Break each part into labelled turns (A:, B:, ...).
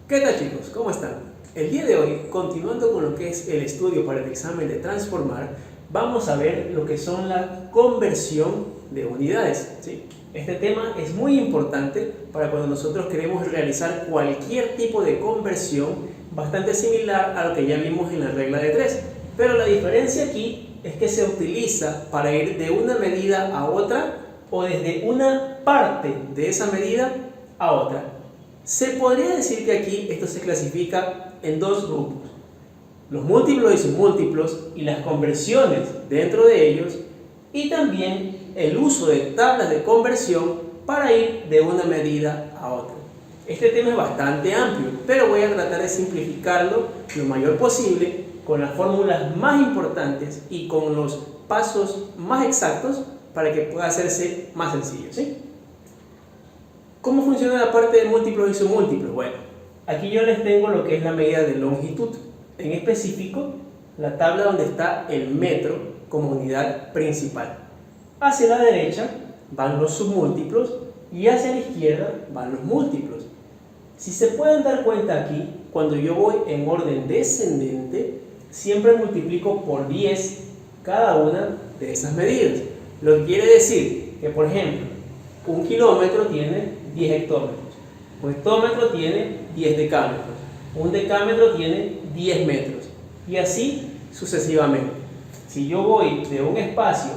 A: ¿Qué tal, chicos? ¿Cómo están? El día de hoy, continuando con lo que es el estudio para el examen de transformar, vamos a ver lo que son la conversión de unidades, ¿sí? Este tema es muy importante para cuando nosotros queremos realizar cualquier tipo de conversión, bastante similar a lo que ya vimos en la regla de 3. Pero la diferencia aquí es que se utiliza para ir de una medida a otra o desde una parte de esa medida a otra. Se podría decir que aquí esto se clasifica en dos grupos: los múltiplos y submúltiplos y las conversiones dentro de ellos, y también el uso de tablas de conversión para ir de una medida a otra. Este tema es bastante amplio, pero voy a tratar de simplificarlo lo mayor posible con las fórmulas más importantes y con los pasos más exactos para que pueda hacerse más sencillo, ¿sí? ¿Cómo funciona la parte de múltiplos y submúltiplos? Bueno, aquí yo les tengo lo que es la medida de longitud, en específico la tabla donde está el metro como unidad principal. Hacia la derecha van los submúltiplos y hacia la izquierda van los múltiplos. Si se pueden dar cuenta aquí, cuando yo voy en orden descendente, siempre multiplico por 10 cada una de esas medidas. Lo que quiere decir que, por ejemplo, un kilómetro tiene 10 hectómetros, un hectómetro tiene 10 decámetros, un decámetro tiene 10 metros, y así sucesivamente. Si yo voy de un espacio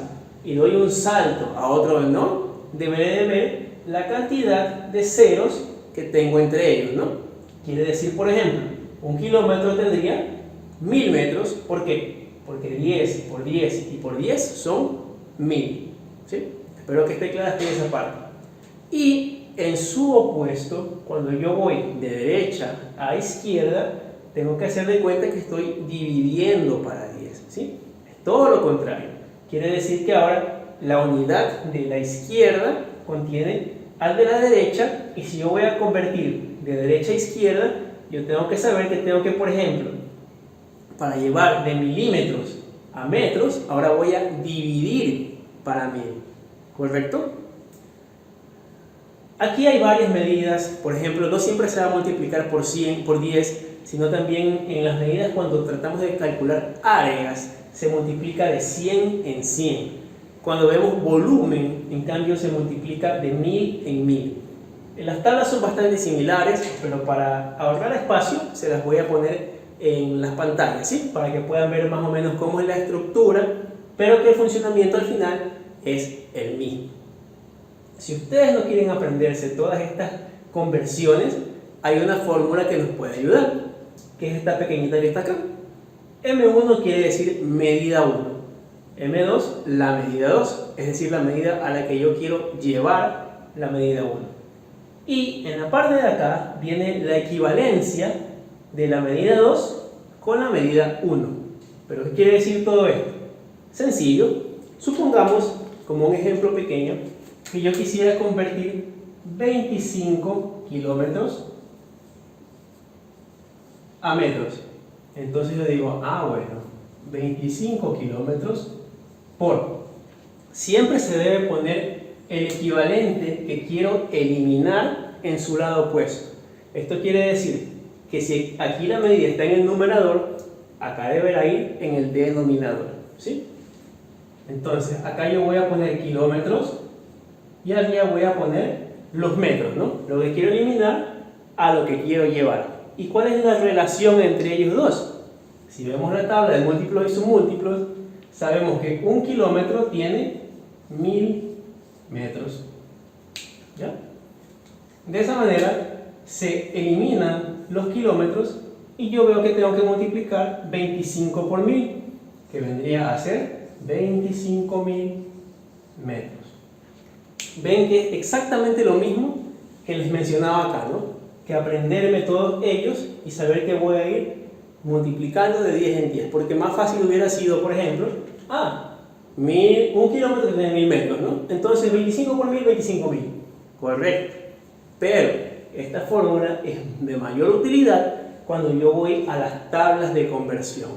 A: y doy un salto a otro menor, deberé de ver la cantidad de ceros que tengo entre ellos, ¿no? Quiere decir, por ejemplo, un kilómetro tendría 1000 metros. ¿Por qué? Porque 10 por 10 y por 10 son 1000, ¿sí? Espero que esté clara esa parte. Y en su opuesto, cuando yo voy de derecha a izquierda, tengo que hacer de cuenta que estoy dividiendo para 10, ¿sí? Es todo lo contrario. Quiere decir que ahora la unidad de la izquierda contiene al de la derecha, y si yo voy a convertir de derecha a izquierda, yo tengo que saber que tengo que, por ejemplo, para llevar de milímetros a metros, ahora voy a dividir para 1000, ¿correcto? Aquí hay varias medidas. Por ejemplo, no siempre se va a multiplicar por 100, por 10, sino también en las medidas cuando tratamos de calcular áreas, se multiplica de 100 en 100. Cuando vemos volumen, en cambio, se multiplica de 1000 en 1000. Las tablas son bastante similares, pero para ahorrar espacio se las voy a poner en las pantallas, ¿sí? Para que puedan ver más o menos cómo es la estructura, pero que el funcionamiento al final es el mismo. Si ustedes no quieren aprenderse todas estas conversiones, hay una fórmula que nos puede ayudar, que es esta pequeñita que está acá. M1 quiere decir medida 1, M2 la medida 2, es decir, la medida a la que yo quiero llevar la medida 1. Y en la parte de acá viene la equivalencia de la medida 2 con la medida 1. ¿Pero qué quiere decir todo esto? Sencillo. Supongamos, como un ejemplo pequeño, que yo quisiera convertir 25 kilómetros a metros. Entonces yo digo, bueno, 25 kilómetros por... Siempre se debe poner el equivalente que quiero eliminar en su lado opuesto. Esto quiere decir que si aquí la medida está en el numerador, acá deberá ir en el denominador, ¿sí? Entonces acá yo voy a poner kilómetros y arriba voy a poner los metros, ¿no? Lo que quiero eliminar a lo que quiero llevar. ¿Y cuál es la relación entre ellos dos? Si vemos la tabla de múltiplos y submúltiplos, sabemos que un kilómetro tiene 1000 metros, ¿ya? De esa manera se eliminan los kilómetros y yo veo que tengo que multiplicar 25 por 1000, que vendría a ser 25.000 metros. Ven que es exactamente lo mismo que les mencionaba acá, ¿no? Que aprenderme todos ellos y saber que voy a ir multiplicando de 10 en 10, porque más fácil hubiera sido, por ejemplo, un kilómetro tiene 1000 metros, ¿no? Entonces 25 por 1000, 25.000. Correcto. Pero esta fórmula es de mayor utilidad cuando yo voy a las tablas de conversión,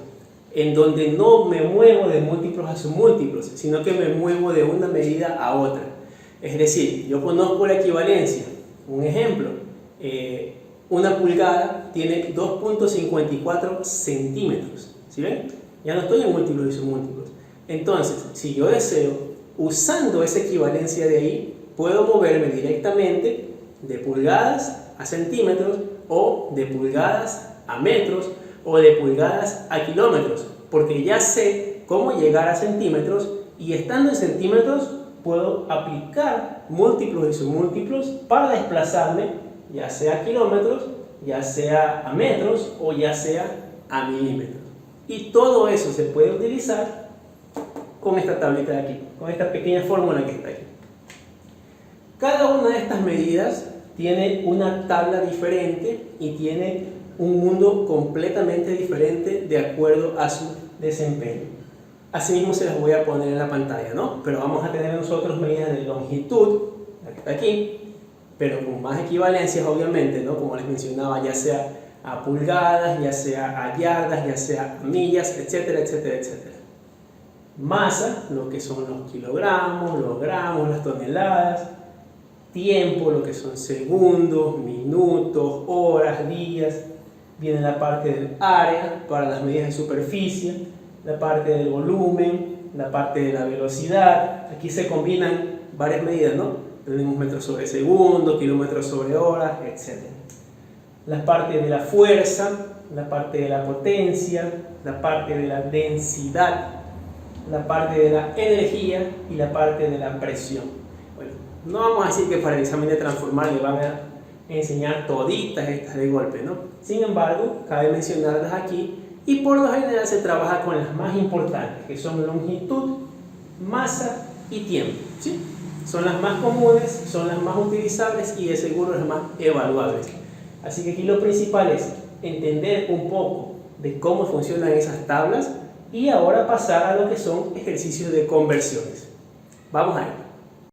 A: en donde no me muevo de múltiplos a submúltiplos, sino que me muevo de una medida a otra. Es decir, yo conozco la equivalencia. Un ejemplo, una pulgada tiene 2.54 centímetros. ¿Sí ven? Ya no estoy en múltiplos y submúltiplos. Entonces, si yo deseo, usando esa equivalencia de ahí, puedo moverme directamente de pulgadas a centímetros, o de pulgadas a metros, o de pulgadas a kilómetros, porque ya sé cómo llegar a centímetros, y estando en centímetros puedo aplicar múltiplos y submúltiplos para desplazarme, ya sea a kilómetros, ya sea a metros, o ya sea a milímetros. Y todo eso se puede utilizar con esta tablita de aquí, con esta pequeña fórmula que está aquí. Cada una de estas medidas tiene una tabla diferente y tiene un mundo completamente diferente de acuerdo a su desempeño. Asimismo se las voy a poner en la pantalla, ¿no? Pero vamos a tener nosotros medidas de longitud, la que está aquí, pero con más equivalencias obviamente, ¿no? Como les mencionaba, ya sea a pulgadas, ya sea a yardas, ya sea a millas, etcétera, etcétera, etcétera. Masa, lo que son los kilogramos, los gramos, las toneladas. Tiempo, lo que son segundos, minutos, horas, días. Viene la parte del área para las medidas de superficie, la parte del volumen, la parte de la velocidad. Aquí se combinan varias medidas, ¿no? Tenemos metros sobre segundo, kilómetros sobre hora, etc. La parte de la fuerza, la parte de la potencia, la parte de la densidad, la parte de la energía y la parte de la presión. Bueno, no vamos a decir que para el examen de transformar le van a enseñar toditas estas de golpe, ¿no? Sin embargo, cabe mencionarlas aquí, y por lo general se trabaja con las más importantes, que son longitud, masa y tiempo, ¿sí? Son las más comunes, son las más utilizables y de seguro las más evaluables. Así que aquí lo principal es entender un poco de cómo funcionan esas tablas y ahora pasar a lo que son ejercicios de conversiones. Vamos a ver.